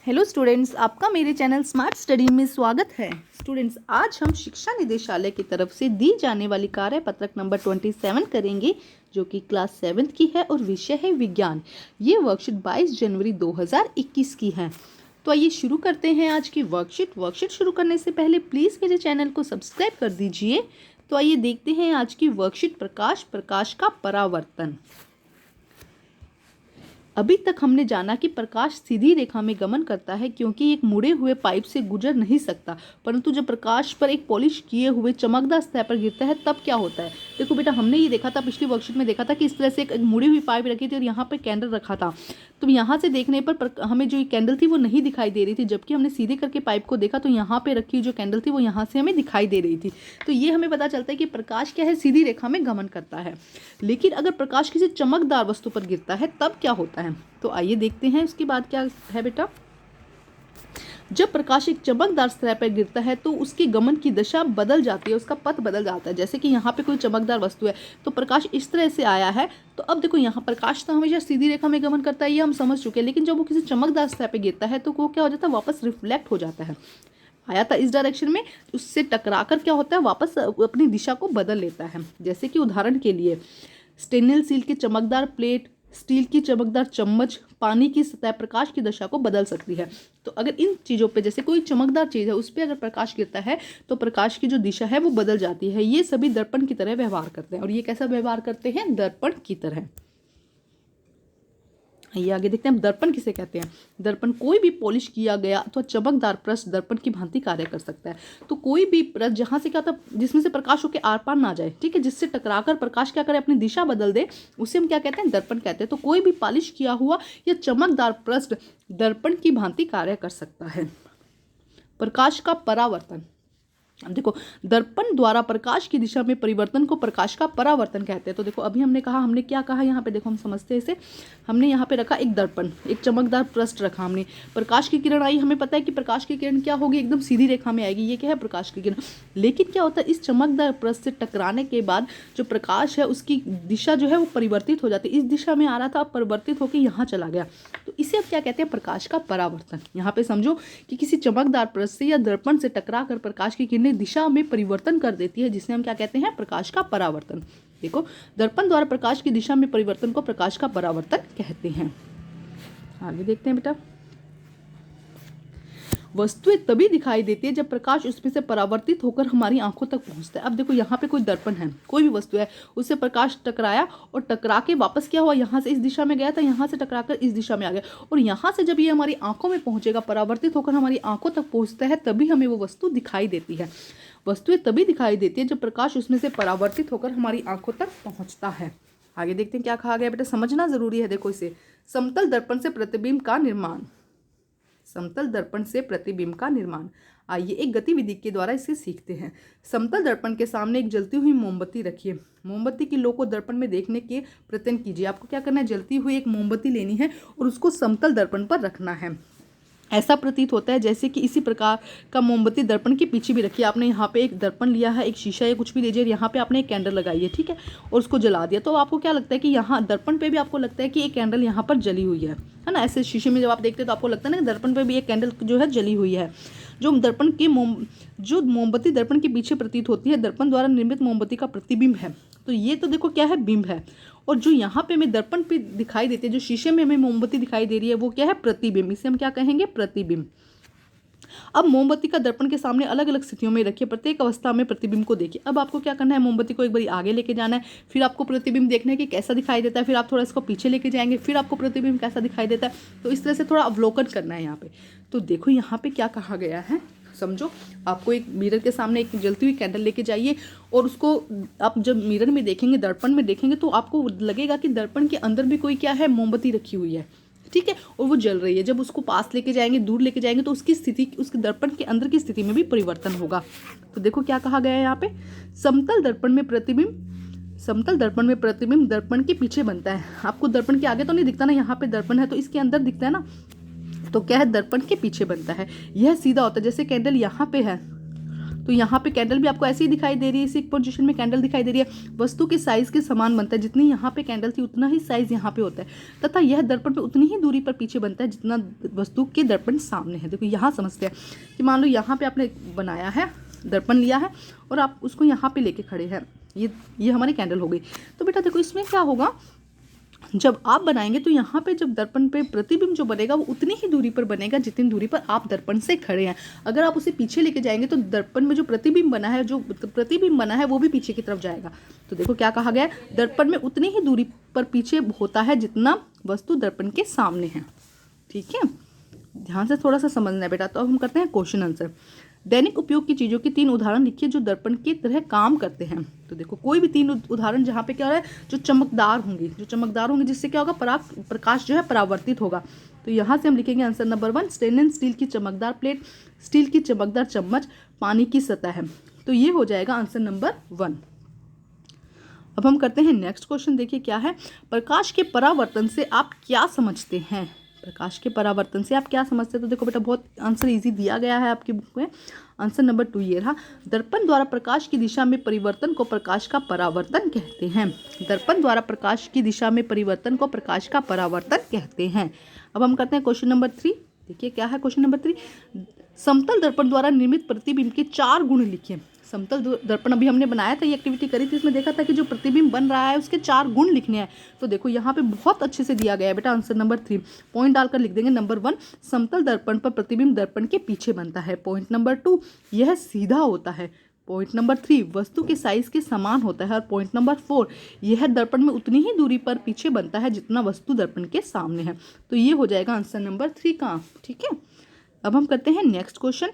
Hello students, आपका मेरे channel smart study में स्वागत है। स्टूडेंट्स, आज हम शिक्षा निदेशालय की तरफ से दी जाने वाली कार्यपत्रक नंबर 27 करेंगे, जो कि क्लास 7 की है और विषय है विज्ञान। ये वर्कशीट 22 जनवरी 2021 की है। तो आइए शुरू करते हैं आज की वर्कशीट शुरू करने से पहले प्लीज़ मेरे चैनल को सब्सक्राइब कर दीजिए। तो आइए देखते हैं आज की वर्कशीट प्रकाश का परावर्तन। अभी तक हमने जाना कि प्रकाश सीधी रेखा में गमन करता है क्योंकि एक मुड़े हुए पाइप से गुजर नहीं सकता, परंतु जब प्रकाश पर एक पॉलिश किए हुए चमकदार सतह पर गिरता है तब क्या होता है। देखो बेटा, हमने ये देखा था, पिछली वर्कशीट में देखा था कि इस तरह से एक मुड़ी हुई पाइप रखी थी और यहाँ पे कैंडल रखा था। तो यहाँ से देखने पर हमें जो कैंडल थी वो नहीं दिखाई दे रही थी, जबकि हमने सीधे करके पाइप को देखा तो यहाँ पे रखी जो कैंडल थी वो यहाँ से हमें दिखाई दे रही थी। तो ये हमें पता चलता है कि प्रकाश क्या है, सीधी रेखा में गमन करता है। लेकिन अगर प्रकाश किसी चमकदार वस्तु पर गिरता है तब क्या होता है। तो आइए देखते हैं उसके बाद क्या है बेटा। जब प्रकाश एक चमकदार सतह पर गिरता है तो उसकी गमन की दिशा बदल जाती है, उसका पथ बदल जाता है। जैसे कि यहाँ पे कोई चमकदार वस्तु है तो प्रकाश इस तरह से आया है, तो अब देखो यहाँ प्रकाश तो हमेशा सीधी रेखा में गमन करता है, ये हम समझ चुके हैं। लेकिन जब वो किसी चमकदार सतह पर गिरता है तो वो क्या हो जाता है, वापस रिफ्लेक्ट हो जाता है। आया था इस डायरेक्शन में, उससे टकराकर क्या होता है, वापस अपनी दिशा को बदल लेता है। जैसे कि उदाहरण के लिए स्टेनलेस स्टील की चमकदार प्लेट, स्टील की चमकदार चम्मच, पानी की सतह प्रकाश की दिशा को बदल सकती है। तो अगर इन चीज़ों पे, जैसे कोई चमकदार चीज़ है उस पर अगर प्रकाश गिरता है तो प्रकाश की जो दिशा है वो बदल जाती है। ये सभी दर्पण की तरह व्यवहार करते हैं। और ये कैसा व्यवहार करते हैं, दर्पण की तरह। ये आगे देखते हैं दर्पण किसे कहते हैं। दर्पण कोई भी पॉलिश किया गया अथवा चमकदार पृष्ठ दर्पण की भांति कार्य कर सकता है। तो कोई भी पृष्ठ जहां से क्या होता है, जिसमें से प्रकाश होकर आर पार ना जाए, ठीक है, जिससे टकराकर प्रकाश क्या करे, अपनी दिशा बदल दे, उसे हम क्या कहते हैं, दर्पण कहते हैं। तो कोई भी पॉलिश किया हुआ या चमकदार पृष्ठ दर्पण की भांति कार्य कर सकता है। प्रकाश का परावर्तन। अब देखो, दर्पण द्वारा प्रकाश की दिशा में परिवर्तन को प्रकाश का परावर्तन कहते हैं। तो देखो, अभी हमने कहा, हमने क्या कहा यहाँ पे, देखो हम समझते हैं इसे। हमने यहाँ पे रखा एक दर्पण, एक चमकदार पृष्ठ रखा हमने, प्रकाश की किरण आई, हमें पता है कि प्रकाश की किरण क्या होगी, एकदम सीधी रेखा में आएगी। ये क्या है, प्रकाश की किरण। लेकिन क्या होता है, इस चमकदार पृष्ठ से टकराने के बाद जो प्रकाश है उसकी दिशा जो है वो परिवर्तित हो जाती है। इस दिशा में आ रहा था, अब परिवर्तित होकर यहाँ चला गया, तो इसे अब क्या कहते हैं, प्रकाश का परावर्तन। यहाँ पे समझो कि किसी चमकदार पृष्ठ से या दर्पण से टकरा कर प्रकाश की किरणें दिशा में परिवर्तन कर देती है, जिसे हम क्या कहते हैं, प्रकाश का परावर्तन। देखो, दर्पण द्वारा प्रकाश की दिशा में परिवर्तन को प्रकाश का परावर्तन कहते हैं। आगे देखते हैं बेटा। वस्तुएं तभी दिखाई देती है जब प्रकाश उसमें से परावर्तित होकर हमारी आंखों तक पहुंचता है। अब देखो, यहाँ पे कोई दर्पण है, कोई भी वस्तु है, उससे प्रकाश टकराया और टकरा के वापस क्या हुआ, यहाँ से इस दिशा में गया था, यहाँ से टकराकर इस दिशा में आ गया, और यहाँ से जब ये हमारी आंखों में पहुंचेगा, परावर्तित होकर हमारी आंखों तक पहुंचता है, तभी हमें वो वस्तु दिखाई देती है। वस्तुएं तभी दिखाई देती है जब प्रकाश उसमें से परावर्तित होकर हमारी आंखों तक पहुंचता है। आगे देखते हैं क्या कहा गया बेटा, समझना जरूरी है। देखो इसे, समतल दर्पण से प्रतिबिंब का निर्माण। समतल दर्पण से प्रतिबिंब का निर्माण। आइए एक गतिविधि के द्वारा इसे सीखते हैं। समतल दर्पण के सामने एक जलती हुई मोमबत्ती रखिए। मोमबत्ती की लो को दर्पण में देखने के प्रयत्न कीजिए। आपको क्या करना है, जलती हुई एक मोमबत्ती लेनी है और उसको समतल दर्पण पर रखना है। ऐसा प्रतीत होता है जैसे कि इसी प्रकार का मोमबत्ती दर्पण के पीछे भी रखिए। आपने यहाँ पे एक दर्पण लिया है, एक शीशा या कुछ भी लीजिए, यहाँ पे आपने एक कैंडल लगाई है, ठीक है, और उसको जला दिया। तो आपको क्या लगता है कि यहाँ दर्पण पे भी आपको लगता है कि एक कैंडल यहाँ पर जली हुई है ना। ऐसे शीशे में जब आप देखते हैं तो आपको लगता है ना कि दर्पण पे भी एक कैंडल जो है जली हुई है। जो मोमबत्ती दर्पण के पीछे प्रतीत होती है, दर्पण द्वारा निर्मित मोमबत्ती का प्रतिबिंब है। तो ये तो देखो क्या है, बिंब है। और जो यहाँ पे हमें दर्पण पे दिखाई देती है, जो शीशे में हमें मोमबत्ती दिखाई दे रही है, वो क्या है, प्रतिबिंब। इसे हम क्या कहेंगे, प्रतिबिंब। अब मोमबत्ती का दर्पण के सामने अलग अलग स्थितियों में रखिए, प्रत्येक अवस्था में प्रतिबिंब को देखिए। अब आपको क्या करना है, मोमबत्ती को एक बार आगे लेके जाना है, फिर आपको प्रतिबिंब देखना है कि कैसा दिखाई देता है, फिर आप थोड़ा इसको पीछे लेके जाएंगे, फिर आपको प्रतिबिंब कैसा दिखाई देता है। तो इस तरह से थोड़ा अवलोकन करना है यहाँ पे। तो देखो यहाँ पे क्या कहा गया है, समझो। आपको एक मिरर के सामने एक जलती हुई कैंडल लेके जाइए और उसको आप जब मिरर में देखेंगे, दर्पण में देखेंगे, तो आपको लगेगा कि दर्पण के अंदर भी कोई क्या है, मोमबत्ती रखी हुई है, ठीक है, और वो जल रही है। जब उसको पास लेके जाएंगे, दूर लेके जाएंगे, तो उसकी स्थिति, उसके दर्पण के अंदर की स्थिति में भी परिवर्तन होगा। तो देखो क्या कहा गया है यहाँ पे, समतल दर्पण में प्रतिबिंब दर्पण के पीछे बनता है। आपको दर्पण के आगे तो नहीं दिखता ना, यहाँ पे दर्पण है तो इसके अंदर दिखता है ना, तो क्या है, दर्पण के पीछे बनता है। यह सीधा होता है, जैसे कैंडल यहाँ पे है तो यहाँ पे कैंडल भी आपको ऐसी ही दिखाई दे रही है, इसी पोजीशन में कैंडल दिखाई दे रही है। वस्तु के साइज के समान बनता है, जितनी यहाँ पे कैंडल थी उतना ही साइज यहाँ पे होता है, तथा यह दर्पण पे उतनी ही दूरी पर पीछे बनता है जितना वस्तु के दर्पण सामने है। देखो यहाँ समझते हैं कि मान लो यहाँ पे आपने बनाया है, दर्पण लिया है और आप उसको यहाँ पे लेके खड़े हैं, ये हमारी कैंडल हो गई। तो बेटा देखो इसमें क्या होगा, जब आप बनाएंगे तो यहाँ पे जब दर्पण पे प्रतिबिंब जो बनेगा वो उतनी ही दूरी पर बनेगा जितनी दूरी पर आप दर्पण से खड़े हैं। अगर आप उसे पीछे लेके जाएंगे तो दर्पण में जो प्रतिबिंब बना है वो भी पीछे की तरफ जाएगा। तो देखो क्या कहा गया है, दर्पण में उतनी ही दूरी पर पीछे होता है जितना वस्तु दर्पण के सामने है। ठीक है, ध्यान से थोड़ा सा समझना है बेटा। तो अब हम करते हैं क्वेश्चन आंसर। दैनिक उपयोग की चीज़ों के 3 उदाहरण लिखिए जो दर्पण की तरह काम करते हैं। तो देखो कोई भी 3 उदाहरण जहाँ पे क्या हो रहा है, जो चमकदार होंगी जिससे क्या होगा, प्रकाश जो है परावर्तित होगा। तो यहाँ से हम लिखेंगे आंसर नंबर 1, स्टेनलेस स्टील की चमकदार प्लेट, स्टील की चमकदार चम्मच, पानी की सतह है। तो ये हो जाएगा आंसर नंबर 1। अब हम करते हैं नेक्स्ट क्वेश्चन। देखिए क्या है, प्रकाश के परावर्तन से आप क्या समझते हैं। प्रकाश के परावर्तन से आप क्या समझते हैं। तो देखो बेटा बहुत आंसर इजी दिया गया है आपकी बुक में। आंसर नंबर 2 ये रहा, दर्पण द्वारा प्रकाश की दिशा में परिवर्तन को प्रकाश का परावर्तन कहते हैं। दर्पण द्वारा प्रकाश की दिशा में परिवर्तन को प्रकाश का परावर्तन कहते हैं। अब हम करते हैं क्वेश्चन नंबर 3। देखिए क्या है क्वेश्चन नंबर 3, समतल दर्पण द्वारा निर्मित प्रतिबिंब के 4 गुण लिखिए। समतल दर्पण अभी हमने बनाया था, ये एक्टिविटी करी थी, इसमें देखा था कि जो प्रतिबिंब बन रहा है उसके 4 गुण लिखने हैं। तो देखो यहाँ पे बहुत अच्छे से दिया गया है बेटा। आंसर नंबर 3 पॉइंट डालकर लिख देंगे। नंबर 1, समतल दर्पण पर प्रतिबिंब दर्पण के पीछे बनता है। पॉइंट नंबर 2, यह सीधा होता है। पॉइंट नंबर 3, वस्तु के साइज के समान होता है। और पॉइंट नंबर 4, यह दर्पण में उतनी ही दूरी पर पीछे बनता है जितना वस्तु दर्पण के सामने है। तो ये हो जाएगा आंसर नंबर 3 का। ठीक है, अब हम करते हैं नेक्स्ट क्वेश्चन।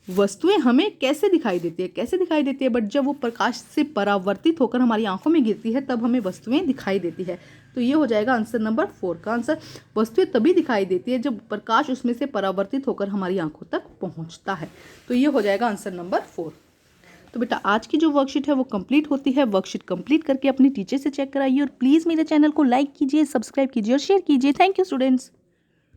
वस्तुएं हमें कैसे दिखाई देती है, बट जब वो प्रकाश से परावर्तित होकर हमारी आंखों में गिरती है तब हमें वस्तुएं दिखाई देती है। तो ये हो जाएगा आंसर नंबर 4 का आंसर। वस्तुएं तभी दिखाई देती है जब प्रकाश उसमें से परावर्तित होकर हमारी आंखों तक पहुंचता है। तो ये हो जाएगा आंसर नंबर 4। तो बेटा आज की जो वर्कशीट है वो कंप्लीट होती है। वर्कशीट कंप्लीट करके अपनी टीचर से चेक कराइए और प्लीज़ मेरे चैनल को लाइक कीजिए, सब्सक्राइब कीजिए और शेयर कीजिए। Thank you students.